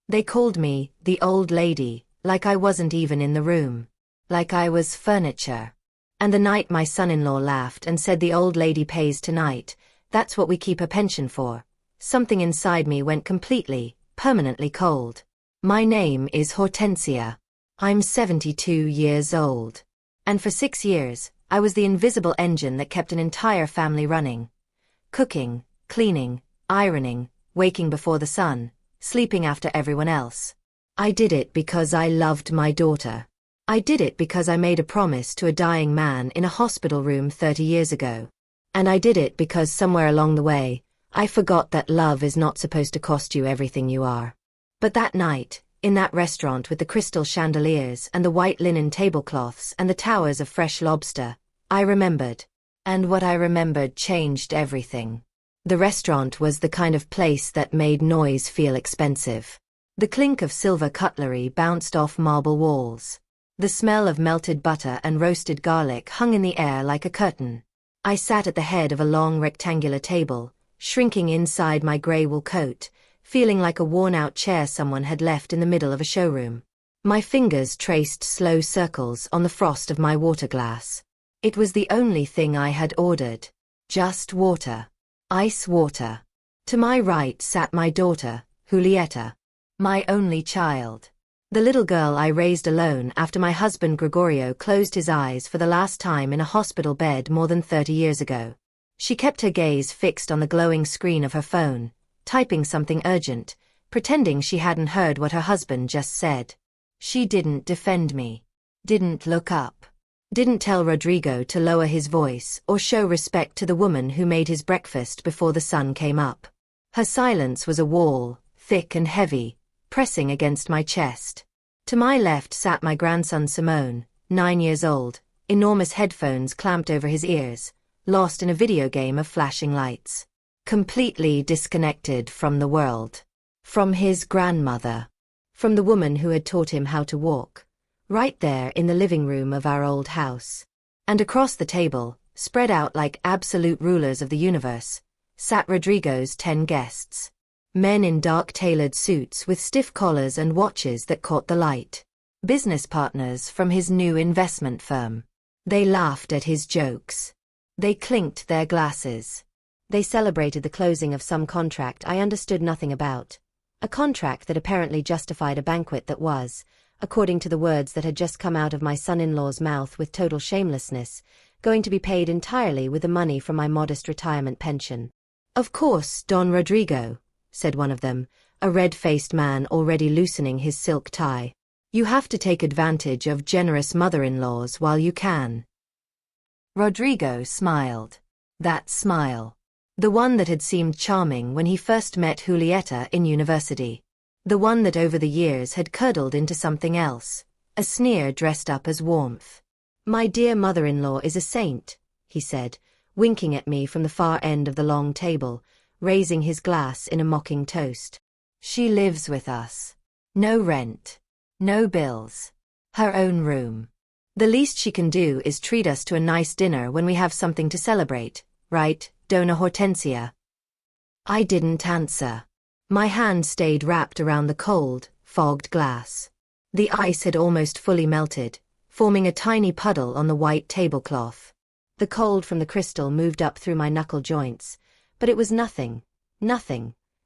They called me the old lady, like I wasn't even in the room. Like I was furniture. And the night my son-in-law laughed and said the old lady pays tonight, that's what we keep a pension for. Something inside me went completely, permanently cold. My name is Hortensia. I'm 72 years old. And for 6 years, I was the invisible engine that kept an entire family running. Cooking, cleaning, ironing, waking before the sun, sleeping after everyone else. I did it because I loved my daughter. I did it because I made a promise to a dying man in a hospital room 30 years ago. And I did it because somewhere along the way, I forgot that love is not supposed to cost you everything you are. But that night, in that restaurant with the crystal chandeliers and the white linen tablecloths and the towers of fresh lobster, I remembered. And what I remembered changed everything. The restaurant was the kind of place that made noise feel expensive. The clink of silver cutlery bounced off marble walls. The smell of melted butter and roasted garlic hung in the air like a curtain. I sat at the head of a long rectangular table, shrinking inside my grey wool coat, feeling like a worn-out chair someone had left in the middle of a showroom. My fingers traced slow circles on the frost of my water glass. It was the only thing I had ordered. Just water. Ice water. To my right sat my daughter, Julieta. My only child. The little girl I raised alone after my husband Gregorio closed his eyes for the last time in a hospital bed more than 30 years ago. She kept her gaze fixed on the glowing screen of her phone, typing something urgent, pretending she hadn't heard what her husband just said. She didn't defend me. Didn't look up. Didn't tell Rodrigo to lower his voice or show respect to the woman who made his breakfast before the sun came up. Her silence was a wall, thick and heavy, pressing against my chest. To my left sat my grandson Simone, 9 years old, enormous headphones clamped over his ears, lost in a video game of flashing lights. Completely disconnected from the world. From his grandmother. From the woman who had taught him how to walk. Right there in the living room of our old house. And across the table, spread out like absolute rulers of the universe, sat Rodrigo's 10 guests. Men in dark tailored suits with stiff collars and watches that caught the light. Business partners from his new investment firm. They laughed at his jokes. They clinked their glasses. They celebrated the closing of some contract I understood nothing about. A contract that apparently justified a banquet that was, according to the words that had just come out of my son-in-law's mouth with total shamelessness, going to be paid entirely with the money from my modest retirement pension. Of course, Don Rodrigo, said one of them, a red-faced man already loosening his silk tie. You have to take advantage of generous mother-in-laws while you can. Rodrigo smiled. That smile. The one that had seemed charming when he first met Julieta in university. The one that over the years had curdled into something else, a sneer dressed up as warmth. My dear mother-in-law is a saint, he said, winking at me from the far end of the long table, raising his glass in a mocking toast. She lives with us. No rent. No bills. Her own room. The least she can do is treat us to a nice dinner when we have something to celebrate, right, Dona Hortensia? I didn't answer. My hand stayed wrapped around the cold, fogged glass. The ice had almost fully melted, forming a tiny puddle on the white tablecloth. The cold from the crystal moved up through my knuckle joints, but it was nothing,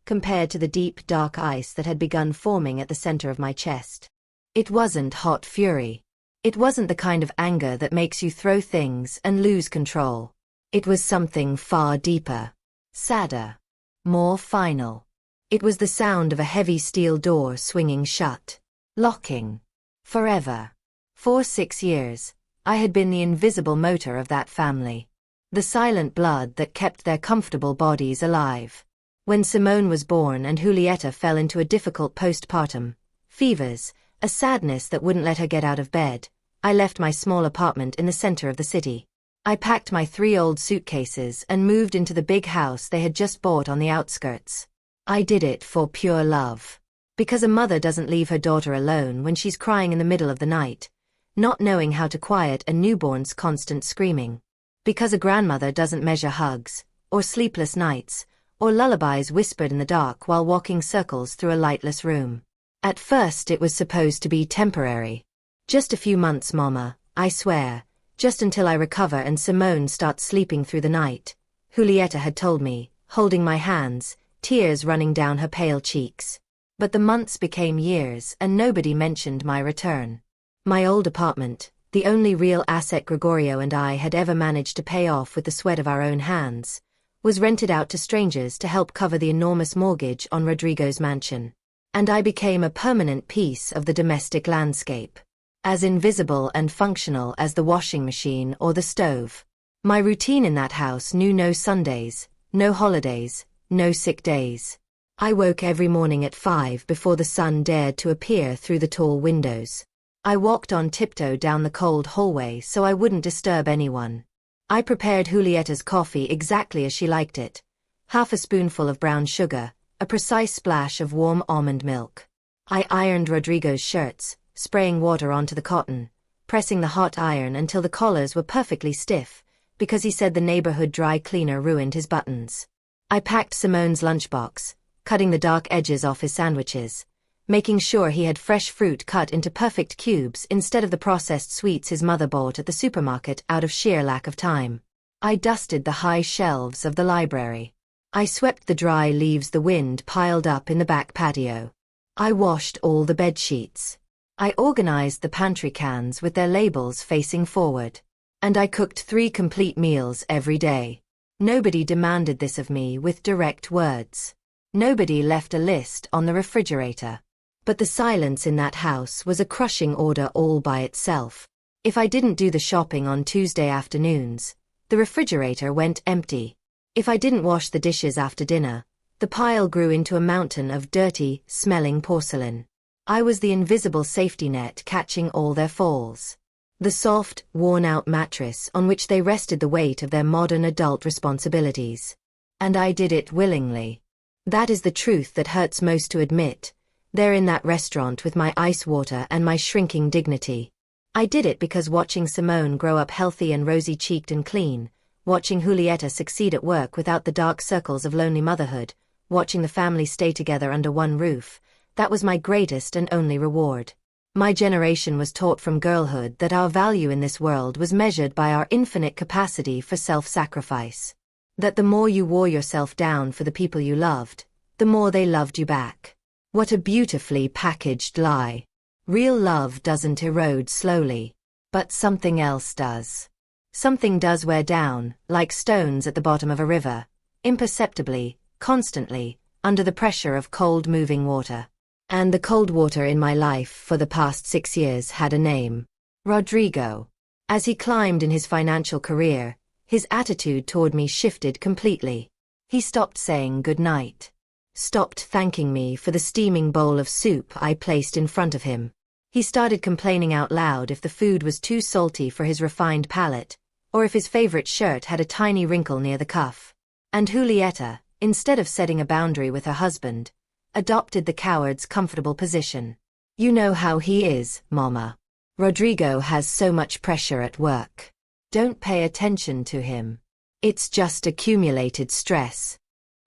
compared to the deep, dark ice that had begun forming at the center of my chest. It wasn't hot fury. It wasn't the kind of anger that makes you throw things and lose control. It was something far deeper, sadder, more final. It was the sound of a heavy steel door swinging shut, locking, forever. For 6 years, I had been the invisible motor of that family. The silent blood that kept their comfortable bodies alive. When Simone was born and Julieta fell into a difficult postpartum, fevers, a sadness that wouldn't let her get out of bed, I left my small apartment in the center of the city. I packed my 3 old suitcases and moved into the big house they had just bought on the outskirts. I did it for pure love. Because a mother doesn't leave her daughter alone when she's crying in the middle of the night, not knowing how to quiet a newborn's constant screaming. Because a grandmother doesn't measure hugs, or sleepless nights, or lullabies whispered in the dark while walking circles through a lightless room. At first it was supposed to be temporary. Just a few months, Mama, I swear, just until I recover and Simone starts sleeping through the night, Julieta had told me, holding my hands, tears running down her pale cheeks. But the months became years and nobody mentioned my return. My old apartment, the only real asset Gregorio and I had ever managed to pay off with the sweat of our own hands, was rented out to strangers to help cover the enormous mortgage on Rodrigo's mansion. And I became a permanent piece of the domestic landscape. As invisible and functional as the washing machine or the stove. My routine in that house knew no Sundays, no holidays, no sick days. I woke every morning at 5 before the sun dared to appear through the tall windows. I walked on tiptoe down the cold hallway so I wouldn't disturb anyone. I prepared Julieta's coffee exactly as she liked it. Half a spoonful of brown sugar, a precise splash of warm almond milk. I ironed Rodrigo's shirts, spraying water onto the cotton, pressing the hot iron until the collars were perfectly stiff, because he said the neighborhood dry cleaner ruined his buttons. I packed Simone's lunchbox, cutting the dark edges off his sandwiches, making sure he had fresh fruit cut into perfect cubes instead of the processed sweets his mother bought at the supermarket out of sheer lack of time. I dusted the high shelves of the library. I swept the dry leaves the wind piled up in the back patio. I washed all the bed sheets. I organized the pantry cans with their labels facing forward. And I cooked 3 complete meals every day. Nobody demanded this of me with direct words. Nobody left a list on the refrigerator. But the silence in that house was a crushing order all by itself. If I didn't do the shopping on Tuesday afternoons, the refrigerator went empty. If I didn't wash the dishes after dinner, the pile grew into a mountain of dirty, smelling porcelain. I was the invisible safety net catching all their falls. The soft, worn-out mattress on which they rested the weight of their modern adult responsibilities. And I did it willingly. That is the truth that hurts most to admit. There in that restaurant with my ice water and my shrinking dignity. I did it because watching Simone grow up healthy and rosy-cheeked and clean, watching Julieta succeed at work without the dark circles of lonely motherhood, watching the family stay together under one roof, that was my greatest and only reward. My generation was taught from girlhood that our value in this world was measured by our infinite capacity for self-sacrifice. That the more you wore yourself down for the people you loved, the more they loved you back. What a beautifully packaged lie. Real love doesn't erode slowly. But something else does. Something does wear down, like stones at the bottom of a river, imperceptibly, constantly, under the pressure of cold moving water. And the cold water in my life for the past 6 years had a name. Rodrigo. As he climbed in his financial career, his attitude toward me shifted completely. He stopped saying good night. Stopped thanking me for the steaming bowl of soup I placed in front of him. He started complaining out loud if the food was too salty for his refined palate, or if his favorite shirt had a tiny wrinkle near the cuff. And Julieta, instead of setting a boundary with her husband, adopted the coward's comfortable position. You know how he is, Mama. Rodrigo has so much pressure at work. Don't pay attention to him. It's just accumulated stress.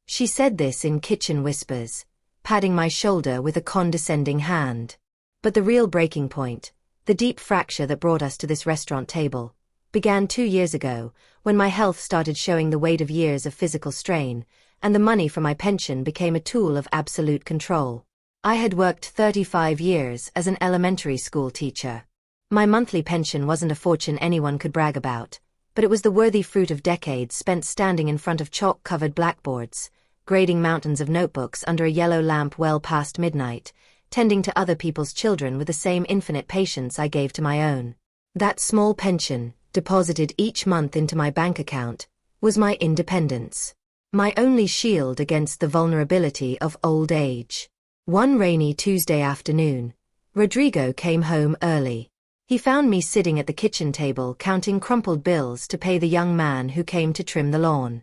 She said this in kitchen whispers, patting my shoulder with a condescending hand. But the real breaking point, the deep fracture that brought us to this restaurant table, began 2 years ago, when my health started showing the weight of years of physical strain, and the money from my pension became a tool of absolute control. I had worked 35 years as an elementary school teacher. My monthly pension wasn't a fortune anyone could brag about, but it was the worthy fruit of decades spent standing in front of chalk-covered blackboards, grading mountains of notebooks under a yellow lamp well past midnight, tending to other people's children with the same infinite patience I gave to my own. That small pension, deposited each month into my bank account, was my independence. My only shield against the vulnerability of old age. One rainy Tuesday afternoon, Rodrigo came home early. He found me sitting at the kitchen table counting crumpled bills to pay the young man who came to trim the lawn.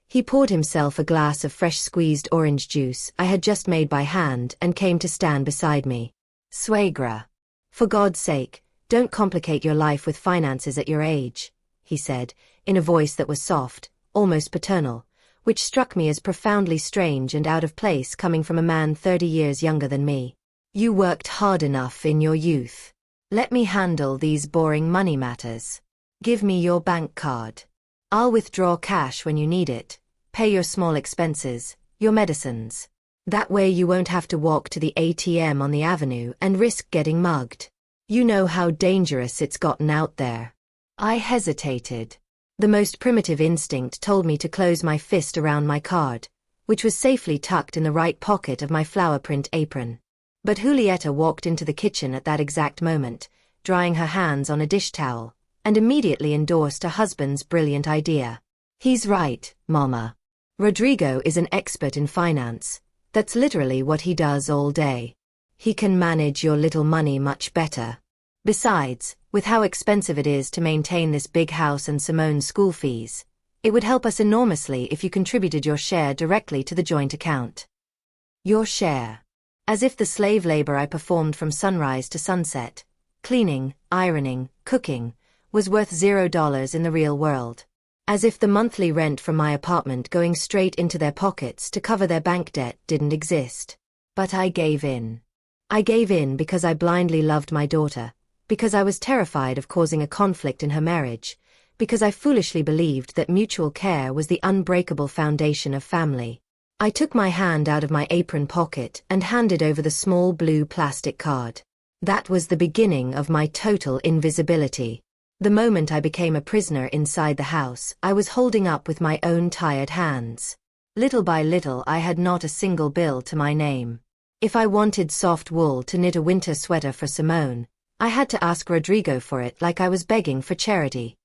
He poured himself a glass of fresh squeezed orange juice I had just made by hand and came to stand beside me. Suegra. For God's sake, don't complicate your life with finances at your age, he said, in a voice that was soft, almost paternal, which struck me as profoundly strange and out of place coming from a man 30 years younger than me. You worked hard enough in your youth. Let me handle these boring money matters. Give me your bank card. I'll withdraw cash when you need it, pay your small expenses, your medicines. That way you won't have to walk to the ATM on the avenue and risk getting mugged. You know how dangerous it's gotten out there. I hesitated. The most primitive instinct told me to close my fist around my card, which was safely tucked in the right pocket of my flower print apron. But Julieta walked into the kitchen at that exact moment, drying her hands on a dish towel, and immediately endorsed her husband's brilliant idea. He's right, Mama. Rodrigo is an expert in finance. That's literally what he does all day. He can manage your little money much better. Besides, with how expensive it is to maintain this big house and Simone's school fees, it would help us enormously if you contributed your share directly to the joint account. Your share. As if the slave labor I performed from sunrise to sunset, cleaning, ironing, cooking, was worth $0 in the real world. As if the monthly rent from my apartment going straight into their pockets to cover their bank debt didn't exist. But I gave in. I gave in because I blindly loved my daughter, because I was terrified of causing a conflict in her marriage, because I foolishly believed that mutual care was the unbreakable foundation of family. I took my hand out of my apron pocket and handed over the small blue plastic card. That was the beginning of my total invisibility. The moment I became a prisoner inside the house, I was holding up with my own tired hands. Little by little I had not a single bill to my name. If I wanted soft wool to knit a winter sweater for Simone, I had to ask Rodrigo for it like I was begging for charity.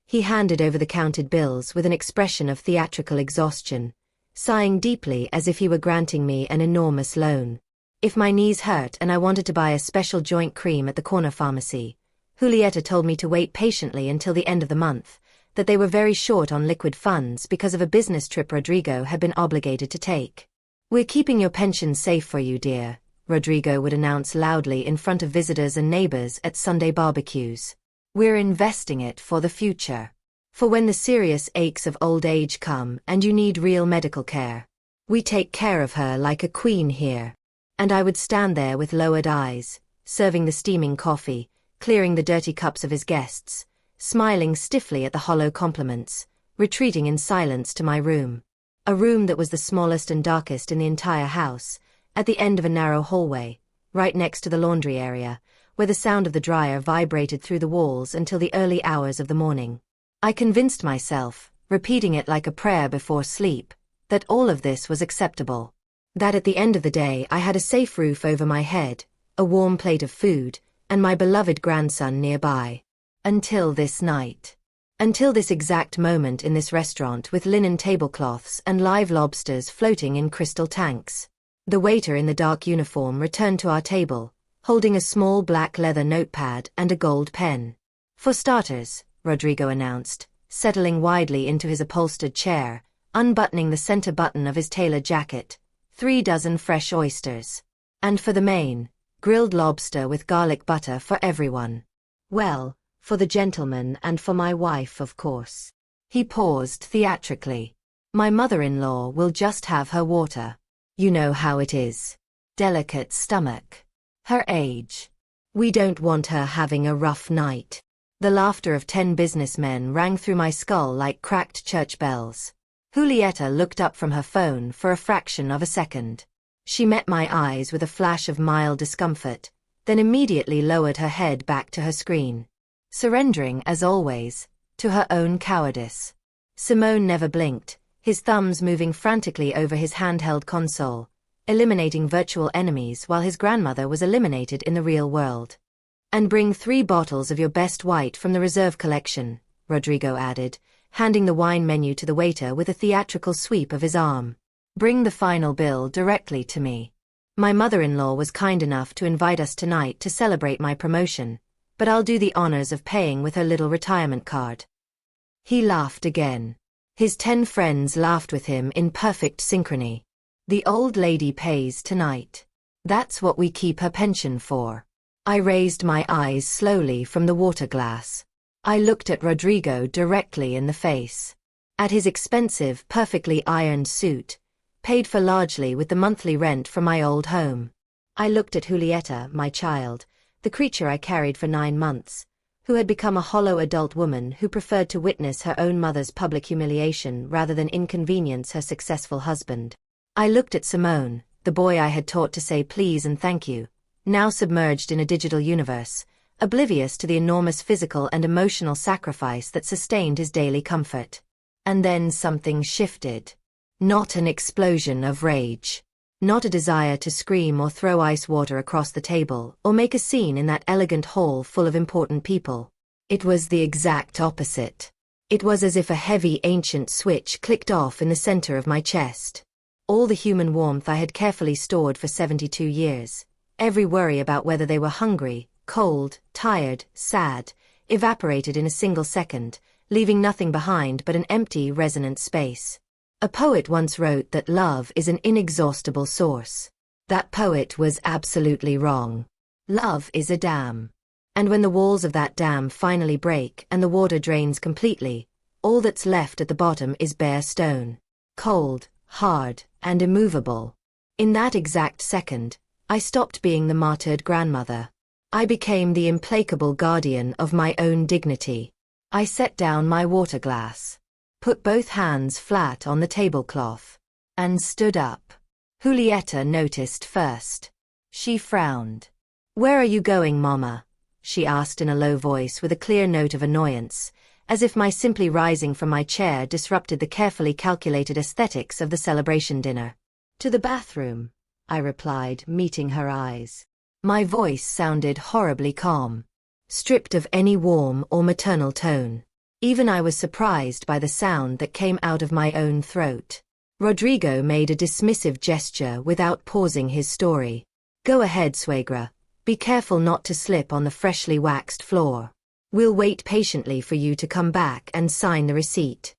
He handed over the counted bills with an expression of theatrical exhaustion, sighing deeply as if he were granting me an enormous loan. If my knees hurt and I wanted to buy a special joint cream at the corner pharmacy, Julieta told me to wait patiently until the end of the month, that they were very short on liquid funds because of a business trip Rodrigo had been obligated to take. "We're keeping your pension safe for you, dear," Rodrigo would announce loudly in front of visitors and neighbors at Sunday barbecues. "We're investing it for the future. For when the serious aches of old age come and you need real medical care. We take care of her like a queen here." And I would stand there with lowered eyes, serving the steaming coffee, clearing the dirty cups of his guests, smiling stiffly at the hollow compliments, retreating in silence to my room. A room that was the smallest and darkest in the entire house, at the end of a narrow hallway, right next to the laundry area, where the sound of the dryer vibrated through the walls until the early hours of the morning. I convinced myself, repeating it like a prayer before sleep, that all of this was acceptable. That at the end of the day I had a safe roof over my head, a warm plate of food, and my beloved grandson nearby. Until this night. Until this exact moment in this restaurant with linen tablecloths and live lobsters floating in crystal tanks. The waiter in the dark uniform returned to our table, holding a small black leather notepad and a gold pen. "For starters," Rodrigo announced, settling widely into his upholstered chair, unbuttoning the center button of his tailored jacket, 3 dozen fresh oysters. "And for the main, grilled lobster with garlic butter for everyone. Well, for the gentleman and for my wife, of course." He paused theatrically. "My mother-in-law will just have her water. You know how it is. Delicate stomach. Her age. We don't want her having a rough night." The laughter of 10 businessmen rang through my skull like cracked church bells. Julieta looked up from her phone for a fraction of a second. She met my eyes with a flash of mild discomfort, then immediately lowered her head back to her screen, surrendering, as always, to her own cowardice. Simone never blinked, his thumbs moving frantically over his handheld console, eliminating virtual enemies while his grandmother was eliminated in the real world. "And bring 3 bottles of your best white from the reserve collection," Rodrigo added, handing the wine menu to the waiter with a theatrical sweep of his arm. "Bring the final bill directly to me. My mother-in-law was kind enough to invite us tonight to celebrate my promotion, but I'll do the honors of paying with her little retirement card." He laughed again. His 10 friends laughed with him in perfect synchrony. "The old lady pays tonight. That's what we keep her pension for." I raised my eyes slowly from the water glass. I looked at Rodrigo directly in the face. At his expensive, perfectly ironed suit, paid for largely with the monthly rent from my old home. I looked at Julieta, my child, the creature I carried for 9 months, who had become a hollow adult woman who preferred to witness her own mother's public humiliation rather than inconvenience her successful husband. I looked at Simone, the boy I had taught to say please and thank you, now submerged in a digital universe, oblivious to the enormous physical and emotional sacrifice that sustained his daily comfort. And then something shifted. Not an explosion of rage. Not a desire to scream or throw ice water across the table or make a scene in that elegant hall full of important people. It was the exact opposite. It was as if a heavy ancient switch clicked off in the center of my chest. All the human warmth I had carefully stored for 72 years, every worry about whether they were hungry, cold, tired, sad, evaporated in a single second, leaving nothing behind but an empty, resonant space. A poet once wrote that love is an inexhaustible source. That poet was absolutely wrong. Love is a dam. And when the walls of that dam finally break and the water drains completely, all that's left at the bottom is bare stone. Cold, hard, and immovable. In that exact second, I stopped being the martyred grandmother. I became the implacable guardian of my own dignity. I set down my water glass, put both hands flat on the tablecloth, and stood up. Julieta noticed first. She frowned. "Where are you going, Mama?" she asked in a low voice with a clear note of annoyance, as if my simply rising from my chair disrupted the carefully calculated aesthetics of the celebration dinner. "To the bathroom," I replied, meeting her eyes. My voice sounded horribly calm, stripped of any warm or maternal tone. Even I was surprised by the sound that came out of my own throat. Rodrigo made a dismissive gesture without pausing his story. "Go ahead, suegra. Be careful not to slip on the freshly waxed floor. We'll wait patiently for you to come back and sign the receipt."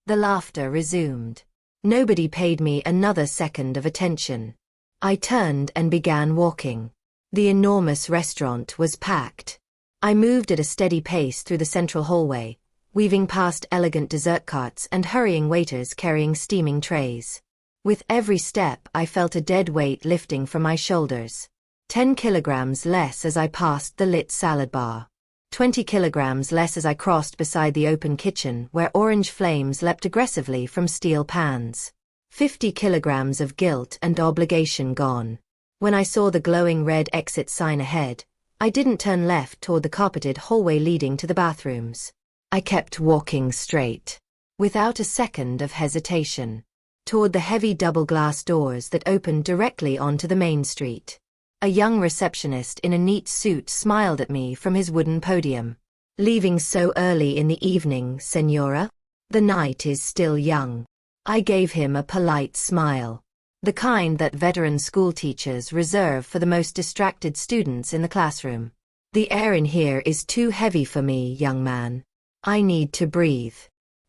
The laughter resumed. Nobody paid me another second of attention. I turned and began walking. The enormous restaurant was packed. I moved at a steady pace through the central hallway, weaving past elegant dessert carts and hurrying waiters carrying steaming trays. With every step I felt a dead weight lifting from my shoulders. 10 kilograms less as I passed the lit salad bar. 20 kilograms less as I crossed beside the open kitchen where orange flames leapt aggressively from steel pans. 50 kilograms of guilt and obligation gone. When I saw the glowing red exit sign ahead, I didn't turn left toward the carpeted hallway leading to the bathrooms. I kept walking straight, without a second of hesitation, toward the heavy double-glass doors that opened directly onto the main street. A young receptionist in a neat suit smiled at me from his wooden podium. "Leaving so early in the evening, Senora? The night is still young." I gave him a polite smile, the kind that veteran school teachers reserve for the most distracted students in the classroom. "The air in here is too heavy for me, young man. I need to breathe."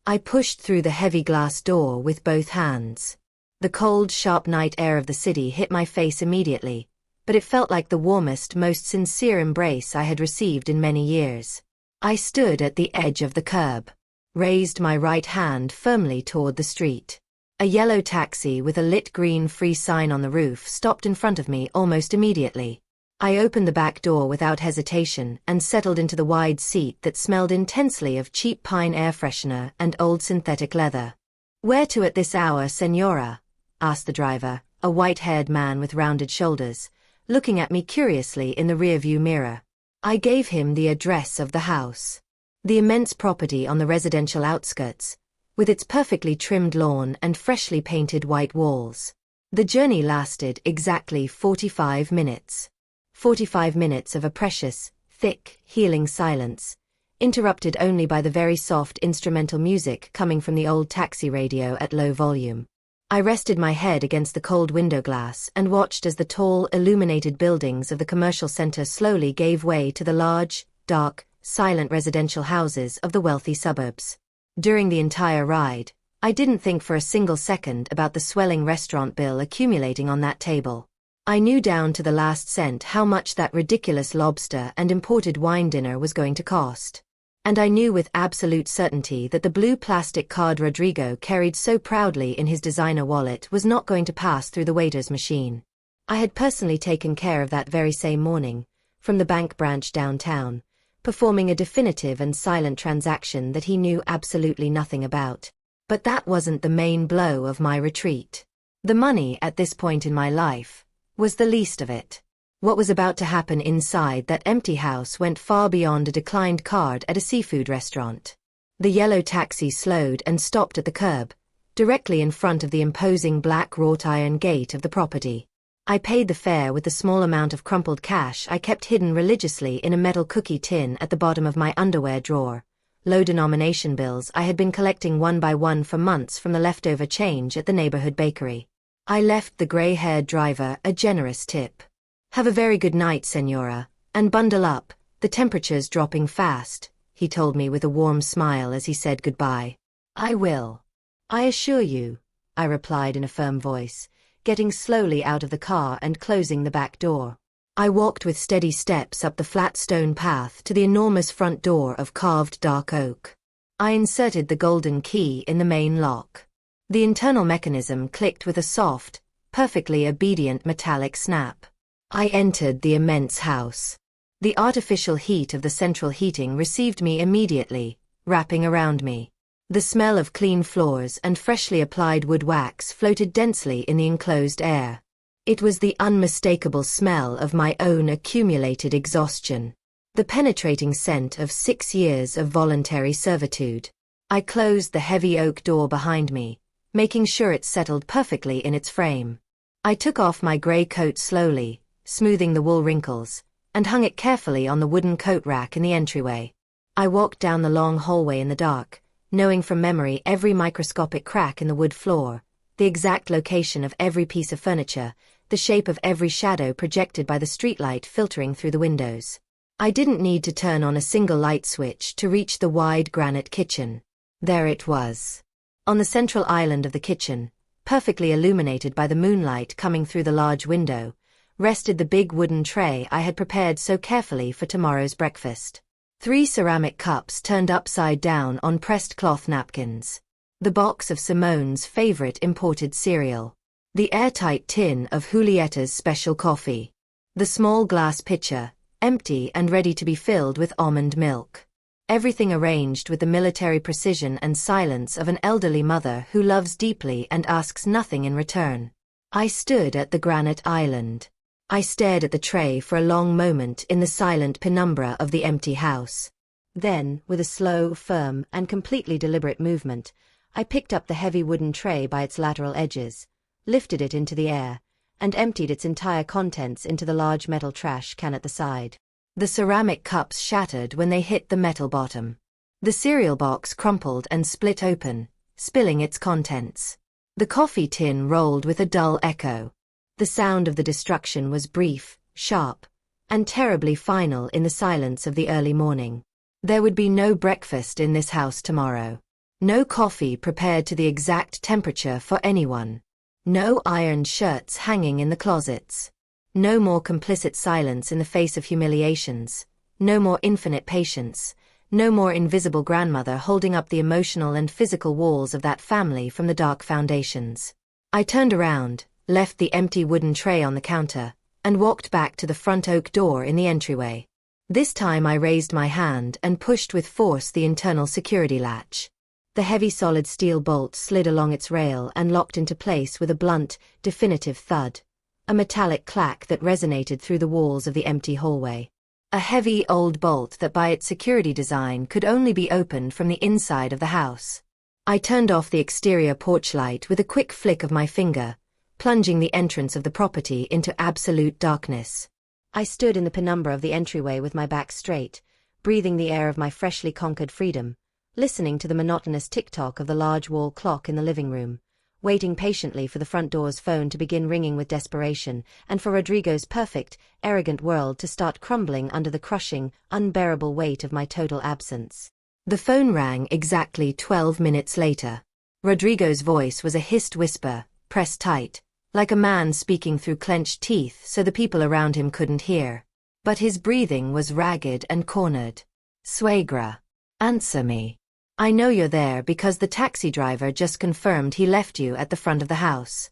I pushed through the heavy glass door with both hands. The cold, sharp night air of the city hit my face immediately, but it felt like the warmest, most sincere embrace I had received in many years. I stood at the edge of the curb, raised my right hand firmly toward the street. A yellow taxi with a lit green free sign on the roof stopped in front of me almost immediately. I opened the back door without hesitation and settled into the wide seat that smelled intensely of cheap pine air freshener and old synthetic leather. "Where to at this hour, Senora?" asked the driver, a white-haired man with rounded shoulders, looking at me curiously in the rearview mirror. I gave him the address of the house. The immense property on the residential outskirts, with its perfectly trimmed lawn and freshly painted white walls. The journey lasted exactly 45 minutes. 45 minutes of a precious, thick, healing silence, interrupted only by the very soft instrumental music coming from the old taxi radio at low volume. I rested my head against the cold window glass and watched as the tall, illuminated buildings of the commercial center slowly gave way to the large, dark, silent residential houses of the wealthy suburbs. During the entire ride, I didn't think for a single second about the swelling restaurant bill accumulating on that table. I knew down to the last cent how much that ridiculous lobster and imported wine dinner was going to cost. And I knew with absolute certainty that the blue plastic card Rodrigo carried so proudly in his designer wallet was not going to pass through the waiter's machine. I had personally taken care of that very same morning, from the bank branch downtown, performing a definitive and silent transaction that he knew absolutely nothing about. But that wasn't the main blow of my retreat. The money, at this point in my life, was the least of it. What was about to happen inside that empty house went far beyond a declined card at a seafood restaurant. The yellow taxi slowed and stopped at the curb, directly in front of the imposing black wrought iron gate of the property. I paid the fare with the small amount of crumpled cash I kept hidden religiously in a metal cookie tin at the bottom of my underwear drawer, low-denomination bills I had been collecting one by one for months from the leftover change at the neighborhood bakery. I left the gray-haired driver a generous tip. "Have a very good night, Senora, and bundle up, the temperature's dropping fast," he told me with a warm smile as he said goodbye. "I will. I assure you," I replied in a firm voice, getting slowly out of the car and closing the back door. I walked with steady steps up the flat stone path to the enormous front door of carved dark oak. I inserted the golden key in the main lock. The internal mechanism clicked with a soft, perfectly obedient metallic snap. I entered the immense house. The artificial heat of the central heating received me immediately, wrapping around me. The smell of clean floors and freshly applied wood wax floated densely in the enclosed air. It was the unmistakable smell of my own accumulated exhaustion. The penetrating scent of 6 years of voluntary servitude. I closed the heavy oak door behind me, making sure it settled perfectly in its frame. I took off my gray coat slowly, smoothing the wool wrinkles, and hung it carefully on the wooden coat rack in the entryway. I walked down the long hallway in the dark, knowing from memory every microscopic crack in the wood floor, the exact location of every piece of furniture, the shape of every shadow projected by the streetlight filtering through the windows. I didn't need to turn on a single light switch to reach the wide granite kitchen. There it was. On the central island of the kitchen, perfectly illuminated by the moonlight coming through the large window, rested the big wooden tray I had prepared so carefully for tomorrow's breakfast. 3 ceramic cups turned upside down on pressed cloth napkins. The box of Simone's favorite imported cereal. The airtight tin of Julietta's special coffee. The small glass pitcher, empty and ready to be filled with almond milk. Everything arranged with the military precision and silence of an elderly mother who loves deeply and asks nothing in return. I stood at the granite island. I stared at the tray for a long moment in the silent penumbra of the empty house. Then, with a slow, firm, and completely deliberate movement, I picked up the heavy wooden tray by its lateral edges, lifted it into the air, and emptied its entire contents into the large metal trash can at the side. The ceramic cups shattered when they hit the metal bottom. The cereal box crumpled and split open, spilling its contents. The coffee tin rolled with a dull echo. The sound of the destruction was brief, sharp, and terribly final in the silence of the early morning. There would be no breakfast in this house tomorrow. No coffee prepared to the exact temperature for anyone. No ironed shirts hanging in the closets. No more complicit silence in the face of humiliations. No more infinite patience. No more invisible grandmother holding up the emotional and physical walls of that family from the dark foundations. I turned around, left the empty wooden tray on the counter, and walked back to the front oak door in the entryway. This time I raised my hand and pushed with force the internal security latch. The heavy solid steel bolt slid along its rail and locked into place with a blunt, definitive thud. A metallic clack that resonated through the walls of the empty hallway. A heavy old bolt that by its security design could only be opened from the inside of the house. I turned off the exterior porch light with a quick flick of my finger, plunging the entrance of the property into absolute darkness. I stood in the penumbra of the entryway with my back straight, breathing the air of my freshly conquered freedom, listening to the monotonous tick-tock of the large wall clock in the living room, waiting patiently for the front door's phone to begin ringing with desperation, and for Rodrigo's perfect, arrogant world to start crumbling under the crushing, unbearable weight of my total absence. The phone rang exactly 12 minutes later. Rodrigo's voice was a hissed whisper, pressed tight, like a man speaking through clenched teeth so the people around him couldn't hear. But his breathing was ragged and cornered. "Suegra, answer me. I know you're there because the taxi driver just confirmed he left you at the front of the house."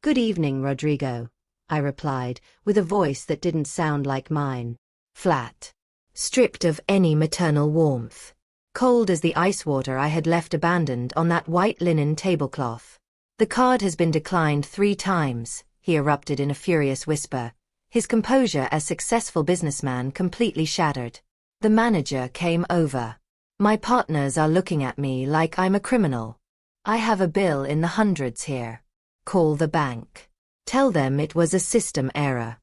"Good evening, Rodrigo," I replied, with a voice that didn't sound like mine. Flat. Stripped of any maternal warmth. Cold as the ice water I had left abandoned on that white linen tablecloth. The card has been declined 3 times, he erupted in a furious whisper, his composure as successful businessman completely shattered. The manager came over. My partners are looking at me like I'm a criminal. I have a bill in the hundreds here. Call the bank. Tell them it was a system error.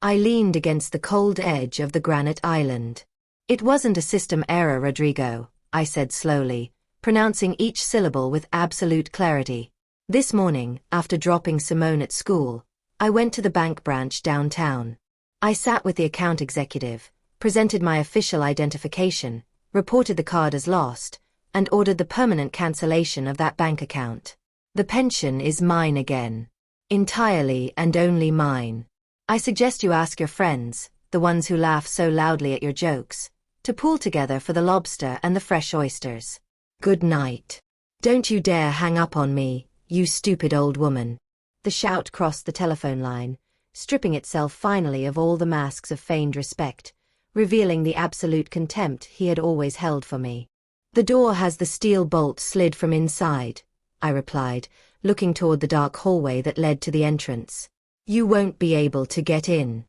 I leaned against the cold edge of the granite island. It wasn't a system error, Rodrigo, I said slowly, pronouncing each syllable with absolute clarity. This morning, after dropping Simone at school, I went to the bank branch downtown. I sat with the account executive, presented my official identification, reported the card as lost, and ordered the permanent cancellation of that bank account. The pension is mine again. Entirely and only mine. I suggest you ask your friends, the ones who laugh so loudly at your jokes, to pool together for the lobster and the fresh oysters. Good night. Don't you dare hang up on me, you stupid old woman. The shout crossed the telephone line, stripping itself finally of all the masks of feigned respect, revealing the absolute contempt he had always held for me. The door has the steel bolt slid from inside, I replied, looking toward the dark hallway that led to the entrance. You won't be able to get in.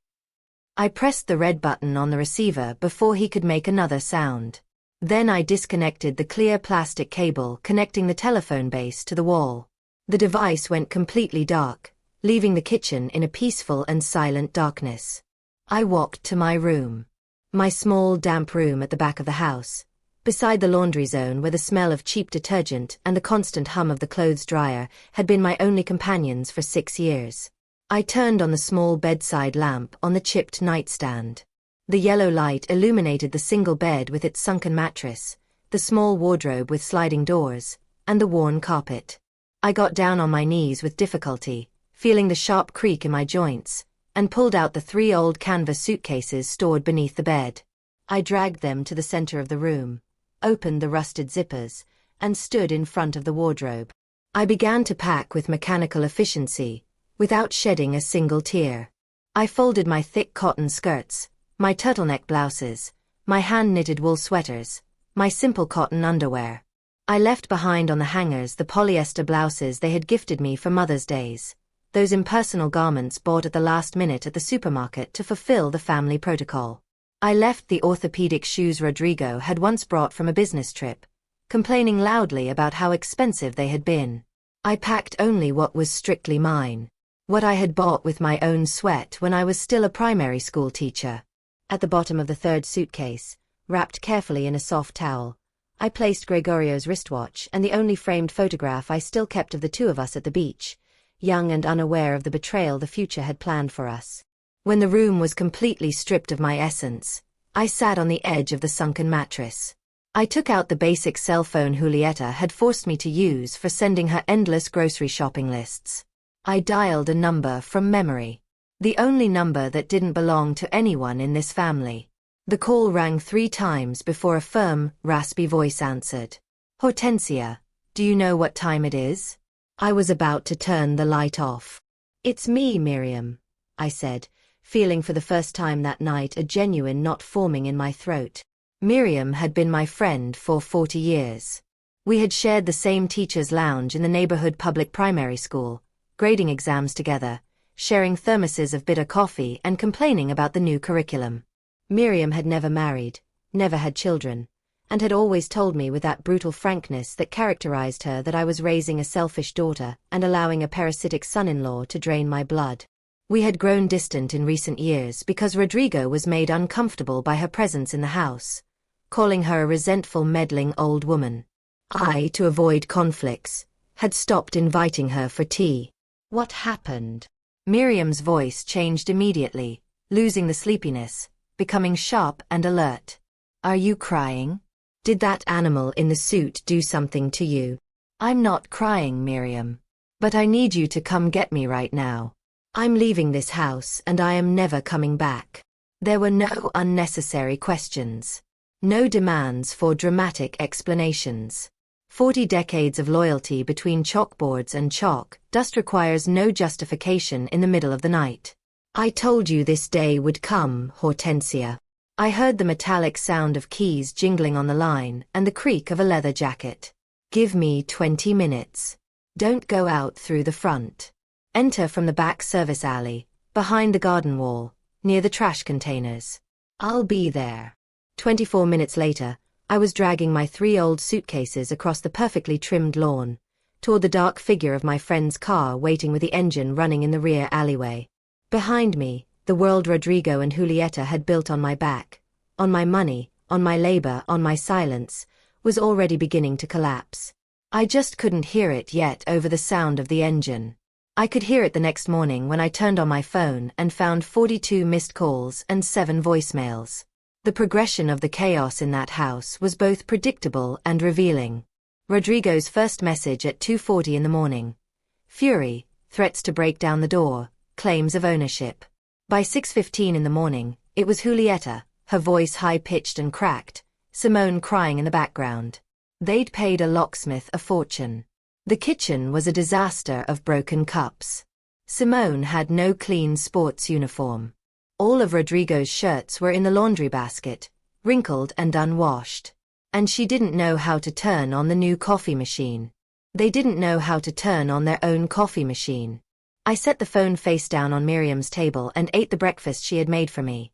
I pressed the red button on the receiver before he could make another sound. Then I disconnected the clear plastic cable connecting the telephone base to the wall. The device went completely dark, leaving the kitchen in a peaceful and silent darkness. I walked to my room. My small, damp room at the back of the house, beside the laundry zone where the smell of cheap detergent and the constant hum of the clothes dryer had been my only companions for 6 years. I turned on the small bedside lamp on the chipped nightstand. The yellow light illuminated the single bed with its sunken mattress, the small wardrobe with sliding doors, and the worn carpet. I got down on my knees with difficulty, feeling the sharp creak in my joints, and pulled out the 3 old canvas suitcases stored beneath the bed. I dragged them to the center of the room, opened the rusted zippers, and stood in front of the wardrobe. I began to pack with mechanical efficiency, without shedding a single tear. I folded my thick cotton skirts, my turtleneck blouses, my hand-knitted wool sweaters, my simple cotton underwear. I left behind on the hangers the polyester blouses they had gifted me for Mother's Days, those impersonal garments bought at the last minute at the supermarket to fulfill the family protocol. I left the orthopedic shoes Rodrigo had once brought from a business trip, complaining loudly about how expensive they had been. I packed only what was strictly mine, what I had bought with my own sweat when I was still a primary school teacher. At the bottom of the 3rd suitcase, wrapped carefully in a soft towel, I placed Gregorio's wristwatch and the only framed photograph I still kept of the 2 of us at the beach, young and unaware of the betrayal the future had planned for us. When the room was completely stripped of my essence, I sat on the edge of the sunken mattress. I took out the basic cell phone Julieta had forced me to use for sending her endless grocery shopping lists. I dialed a number from memory. The only number that didn't belong to anyone in this family. The call rang 3 times before a firm, raspy voice answered. Hortensia, do you know what time it is? I was about to turn the light off. It's me, Miriam, I said, feeling for the first time that night a genuine knot forming in my throat. Miriam had been my friend for 40 years. We had shared the same teacher's lounge in the neighborhood public primary school, grading exams together, sharing thermoses of bitter coffee and complaining about the new curriculum. Miriam had never married, never had children, and had always told me with that brutal frankness that characterized her that I was raising a selfish daughter and allowing a parasitic son-in-law to drain my blood. We had grown distant in recent years because Rodrigo was made uncomfortable by her presence in the house, calling her a resentful, meddling old woman. I, to avoid conflicts, had stopped inviting her for tea. What happened? Miriam's voice changed immediately, losing the sleepiness, becoming sharp and alert. Are you crying? Did that animal in the suit do something to you? I'm not crying, Miriam. But I need you to come get me right now. I'm leaving this house and I am never coming back. There were no unnecessary questions. No demands for dramatic explanations. 40 decades of loyalty between chalkboards and chalk dust requires no justification in the middle of the night. I told you this day would come, Hortensia. I heard the metallic sound of keys jingling on the line and the creak of a leather jacket. Give me 20 minutes. Don't go out through the front. Enter from the back service alley, behind the garden wall, near the trash containers. I'll be there. 24 minutes later, I was dragging my 3 old suitcases across the perfectly trimmed lawn, toward the dark figure of my friend's car waiting with the engine running in the rear alleyway. Behind me, the world Rodrigo and Julieta had built on my back, on my money, on my labor, on my silence, was already beginning to collapse. I just couldn't hear it yet over the sound of the engine. I could hear it the next morning when I turned on my phone and found 42 missed calls and 7 voicemails. The progression of the chaos in that house was both predictable and revealing. Rodrigo's first message at 2:40 in the morning. Fury, threats to break down the door, claims of ownership. By 6:15 in the morning, it was Julieta, her voice high-pitched and cracked, Simone crying in the background. They'd paid a locksmith a fortune. The kitchen was a disaster of broken cups. Simone had no clean sports uniform. All of Rodrigo's shirts were in the laundry basket, wrinkled and unwashed. And she didn't know how to turn on the new coffee machine. They didn't know how to turn on their own coffee machine. I set the phone face down on Miriam's table and ate the breakfast she had made for me.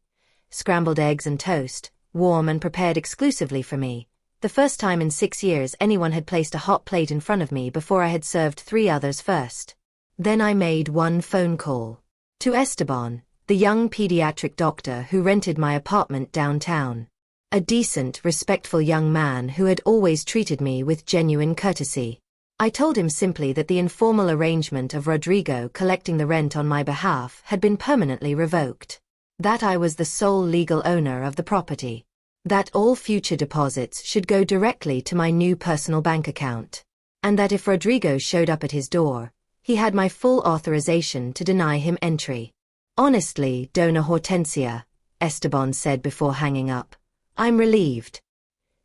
Scrambled eggs and toast, warm and prepared exclusively for me. The first time in 6 years anyone had placed a hot plate in front of me before I had served 3 others first. Then I made one phone call. To Esteban, the young pediatric doctor who rented my apartment downtown. A decent, respectful young man who had always treated me with genuine courtesy. I told him simply that the informal arrangement of Rodrigo collecting the rent on my behalf had been permanently revoked. That I was the sole legal owner of the property. That all future deposits should go directly to my new personal bank account. And that if Rodrigo showed up at his door, he had my full authorization to deny him entry. Honestly, Dona Hortensia, Esteban said before hanging up, I'm relieved.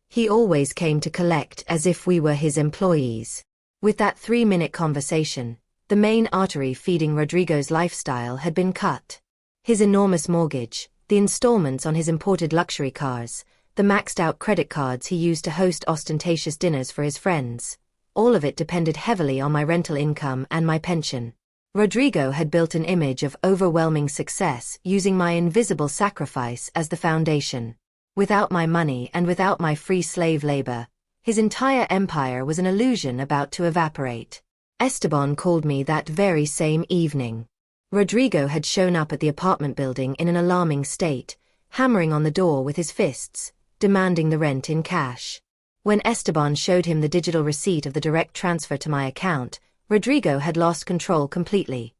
He always came to collect as if we were his employees. With that 3-minute conversation, the main artery feeding Rodrigo's lifestyle had been cut. His enormous mortgage, the installments on his imported luxury cars, the maxed-out credit cards he used to host ostentatious dinners for his friends, all of it depended heavily on my rental income and my pension. Rodrigo had built an image of overwhelming success using my invisible sacrifice as the foundation. Without my money and without my free slave labor, his entire empire was an illusion about to evaporate. Esteban called me that very same evening. Rodrigo had shown up at the apartment building in an alarming state, hammering on the door with his fists, demanding the rent in cash. When Esteban showed him the digital receipt of the direct transfer to my account, Rodrigo had lost control completely.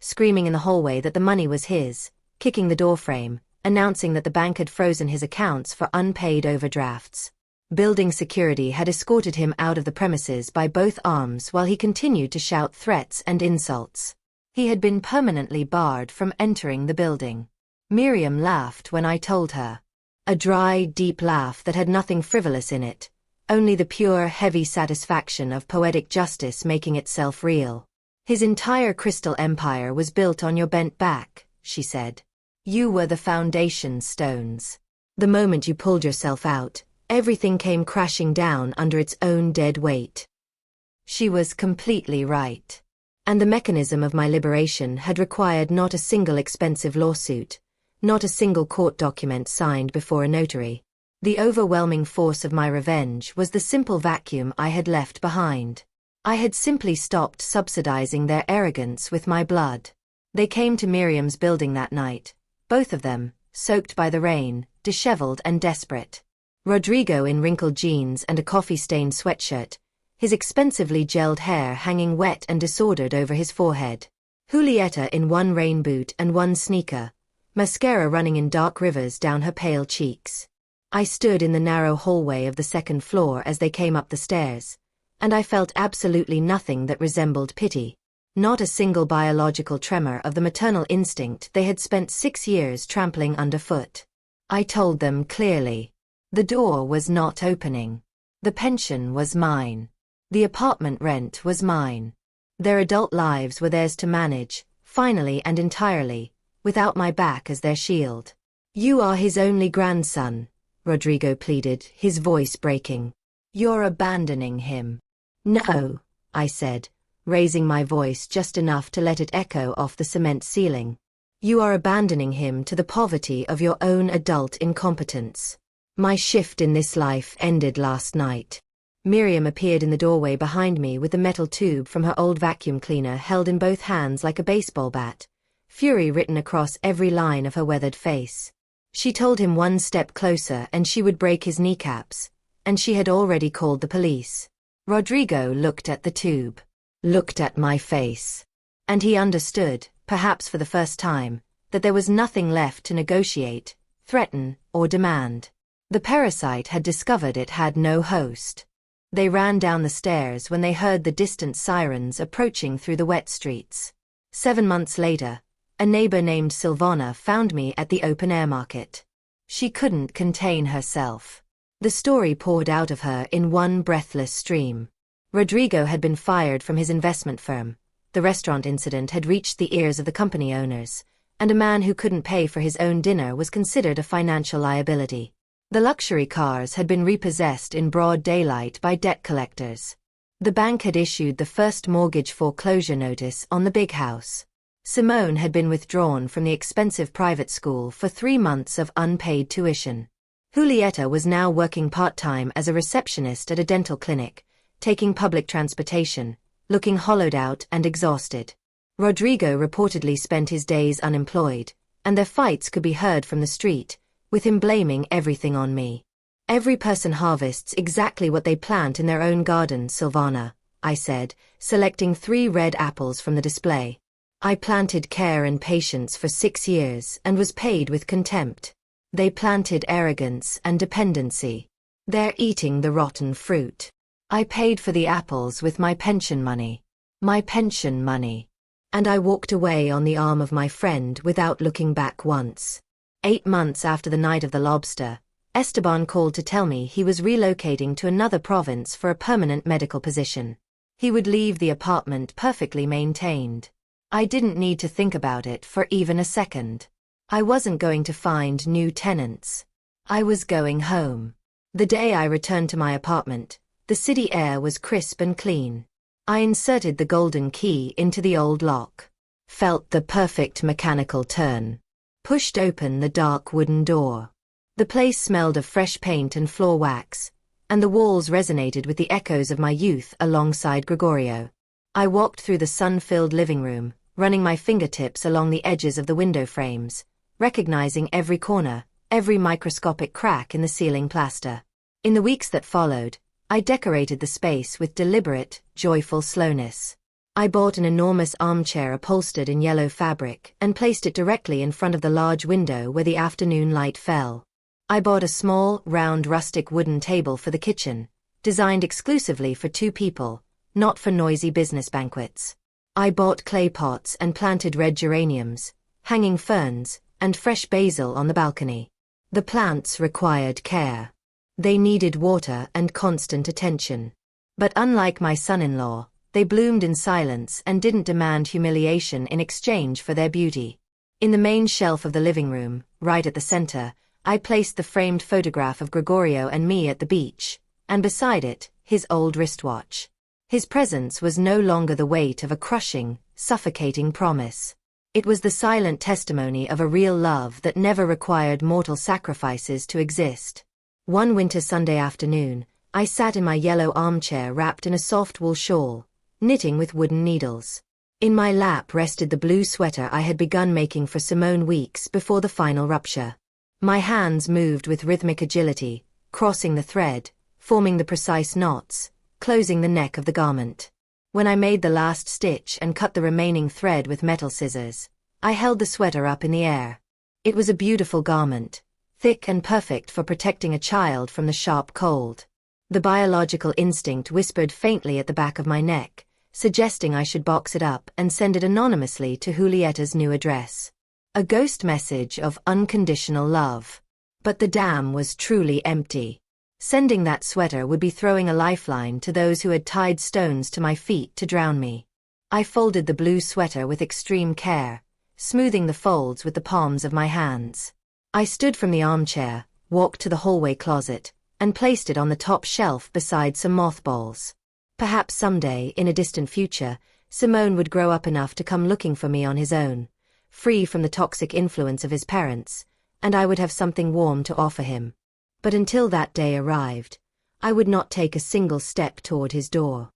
Screaming in the hallway that the money was his, kicking the doorframe, announcing that the bank had frozen his accounts for unpaid overdrafts. Building security had escorted him out of the premises by both arms while he continued to shout threats and insults. He had been permanently barred from entering the building. Miriam laughed when I told her. A dry, deep laugh that had nothing frivolous in it, only the pure, heavy satisfaction of poetic justice making itself real. His entire crystal empire was built on your bent back, she said. You were the foundation stones. The moment you pulled yourself out, everything came crashing down under its own dead weight. She was completely right. And the mechanism of my liberation had required not a single expensive lawsuit, not a single court document signed before a notary. The overwhelming force of my revenge was the simple vacuum I had left behind. I had simply stopped subsidizing their arrogance with my blood. They came to Miriam's building that night, both of them, soaked by the rain, disheveled and desperate. Rodrigo in wrinkled jeans and a coffee-stained sweatshirt, his expensively gelled hair hanging wet and disordered over his forehead. Julieta in one rain boot and one sneaker, mascara running in dark rivers down her pale cheeks. I stood in the narrow hallway of the second floor as they came up the stairs, and I felt absolutely nothing that resembled pity. Not a single biological tremor of the maternal instinct they had spent 6 years trampling underfoot. I told them clearly. The door was not opening. The pension was mine. The apartment rent was mine. Their adult lives were theirs to manage, finally and entirely, without my back as their shield. You are his only grandson, Rodrigo pleaded, his voice breaking. You're abandoning him. No, I said, raising my voice just enough to let it echo off the cement ceiling. You are abandoning him to the poverty of your own adult incompetence. My shift in this life ended last night. Miriam appeared in the doorway behind me with the metal tube from her old vacuum cleaner held in both hands like a baseball bat, fury written across every line of her weathered face. She told him one step closer and she would break his kneecaps, and she had already called the police. Rodrigo looked at the tube, looked at my face, and he understood, perhaps for the first time, that there was nothing left to negotiate, threaten, or demand. The parasite had discovered it had no host. They ran down the stairs when they heard the distant sirens approaching through the wet streets. 7 months later, a neighbor named Silvana found me at the open-air market. She couldn't contain herself. The story poured out of her in one breathless stream. Rodrigo had been fired from his investment firm. The restaurant incident had reached the ears of the company owners, and a man who couldn't pay for his own dinner was considered a financial liability. The luxury cars had been repossessed in broad daylight by debt collectors. The bank had issued the first mortgage foreclosure notice on the big house. Simone had been withdrawn from the expensive private school for 3 months of unpaid tuition. Julieta was now working part-time as a receptionist at a dental clinic, taking public transportation, looking hollowed out and exhausted. Rodrigo reportedly spent his days unemployed, and their fights could be heard from the street, with him blaming everything on me. Every person harvests exactly what they plant in their own garden, Silvana, I said, selecting 3 red apples from the display. I planted care and patience for 6 years and was paid with contempt. They planted arrogance and dependency. They're eating the rotten fruit. I paid for the apples with my pension money. My pension money. And I walked away on the arm of my friend without looking back once. 8 months after the night of the lobster, Esteban called to tell me he was relocating to another province for a permanent medical position. He would leave the apartment perfectly maintained. I didn't need to think about it for even a second. I wasn't going to find new tenants. I was going home. The day I returned to my apartment, the city air was crisp and clean. I inserted the golden key into the old lock. Felt the perfect mechanical turn. Pushed open the dark wooden door. The place smelled of fresh paint and floor wax, and the walls resonated with the echoes of my youth alongside Gregorio. I walked through the sun-filled living room, running my fingertips along the edges of the window frames, recognizing every corner, every microscopic crack in the ceiling plaster. In the weeks that followed, I decorated the space with deliberate, joyful slowness. I bought an enormous armchair upholstered in yellow fabric and placed it directly in front of the large window where the afternoon light fell. I bought a small, round rustic wooden table for the kitchen, designed exclusively for 2 people, not for noisy business banquets. I bought clay pots and planted red geraniums, hanging ferns, and fresh basil on the balcony. The plants required care. They needed water and constant attention. But unlike my son-in-law, they bloomed in silence and didn't demand humiliation in exchange for their beauty. In the main shelf of the living room, right at the center, I placed the framed photograph of Gregorio and me at the beach, and beside it, his old wristwatch. His presence was no longer the weight of a crushing, suffocating promise. It was the silent testimony of a real love that never required mortal sacrifices to exist. One winter Sunday afternoon, I sat in my yellow armchair wrapped in a soft wool shawl, knitting with wooden needles. In my lap rested the blue sweater I had begun making for Simone weeks before the final rupture. My hands moved with rhythmic agility, crossing the thread, forming the precise knots, closing the neck of the garment. When I made the last stitch and cut the remaining thread with metal scissors, I held the sweater up in the air. It was a beautiful garment, thick and perfect for protecting a child from the sharp cold. The biological instinct whispered faintly at the back of my neck, suggesting I should box it up and send it anonymously to Julieta's new address. A ghost message of unconditional love. But the dam was truly empty. Sending that sweater would be throwing a lifeline to those who had tied stones to my feet to drown me. I folded the blue sweater with extreme care, smoothing the folds with the palms of my hands. I stood from the armchair, walked to the hallway closet, and placed it on the top shelf beside some mothballs. Perhaps someday, in a distant future, Simone would grow up enough to come looking for me on his own, free from the toxic influence of his parents, and I would have something warm to offer him. But until that day arrived, I would not take a single step toward his door.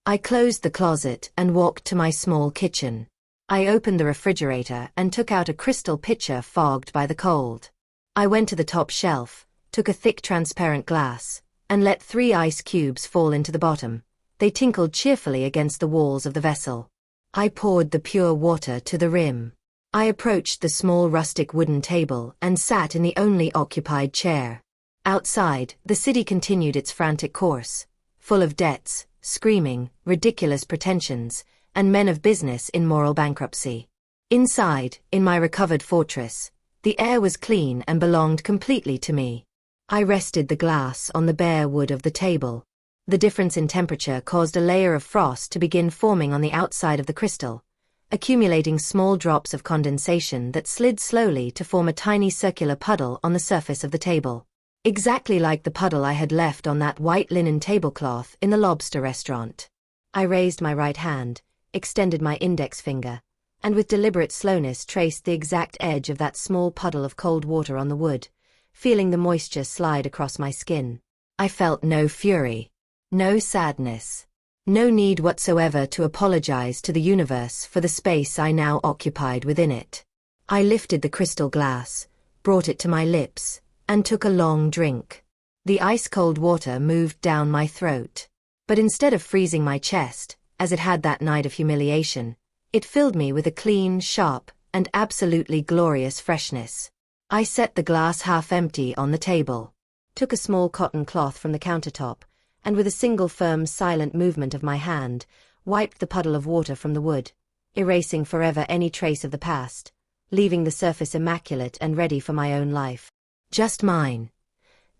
I closed the closet and walked to my small kitchen. I opened the refrigerator and took out a crystal pitcher fogged by the cold. I went to the top shelf, took a thick transparent glass, and let 3 ice cubes fall into the bottom. They tinkled cheerfully against the walls of the vessel. I poured the pure water to the rim. I approached the small rustic wooden table and sat in the only occupied chair. Outside, the city continued its frantic course, full of debts, screaming, ridiculous pretensions, and men of business in moral bankruptcy. Inside, in my recovered fortress, the air was clean and belonged completely to me. I rested the glass on the bare wood of the table. The difference in temperature caused a layer of frost to begin forming on the outside of the crystal, accumulating small drops of condensation that slid slowly to form a tiny circular puddle on the surface of the table. Exactly like the puddle I had left on that white linen tablecloth in the lobster restaurant. I raised my right hand, extended my index finger, and with deliberate slowness traced the exact edge of that small puddle of cold water on the wood, feeling the moisture slide across my skin. I felt no fury, no sadness, no need whatsoever to apologize to the universe for the space I now occupied within it. I lifted the crystal glass, brought it to my lips, and took a long drink. The ice-cold water moved down my throat. But instead of freezing my chest, as it had that night of humiliation, it filled me with a clean, sharp, and absolutely glorious freshness. I set the glass half empty on the table, took a small cotton cloth from the countertop, and with a single firm, silent movement of my hand, wiped the puddle of water from the wood, erasing forever any trace of the past, leaving the surface immaculate and ready for my own life. Just mine.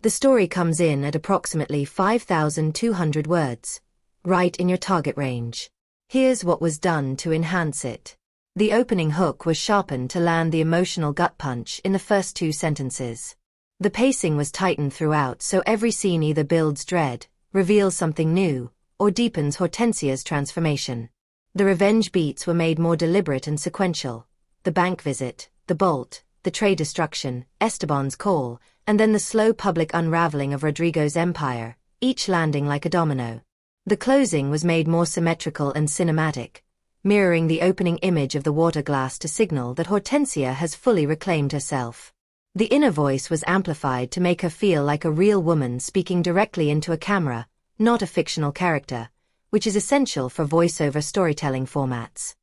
The story comes in at approximately 5,200 words, right in your target range. Here's what was done to enhance it. The opening hook was sharpened to land the emotional gut punch in the first 2 sentences. The pacing was tightened throughout so every scene either builds dread, reveals something new, or deepens Hortensia's transformation. The revenge beats were made more deliberate and sequential. The bank visit, the bolt, the trade destruction, Esteban's call, and then the slow public unraveling of Rodrigo's empire, each landing like a domino. The closing was made more symmetrical and cinematic, mirroring the opening image of the water glass to signal that Hortensia has fully reclaimed herself. The inner voice was amplified to make her feel like a real woman speaking directly into a camera, not a fictional character, which is essential for voiceover storytelling formats.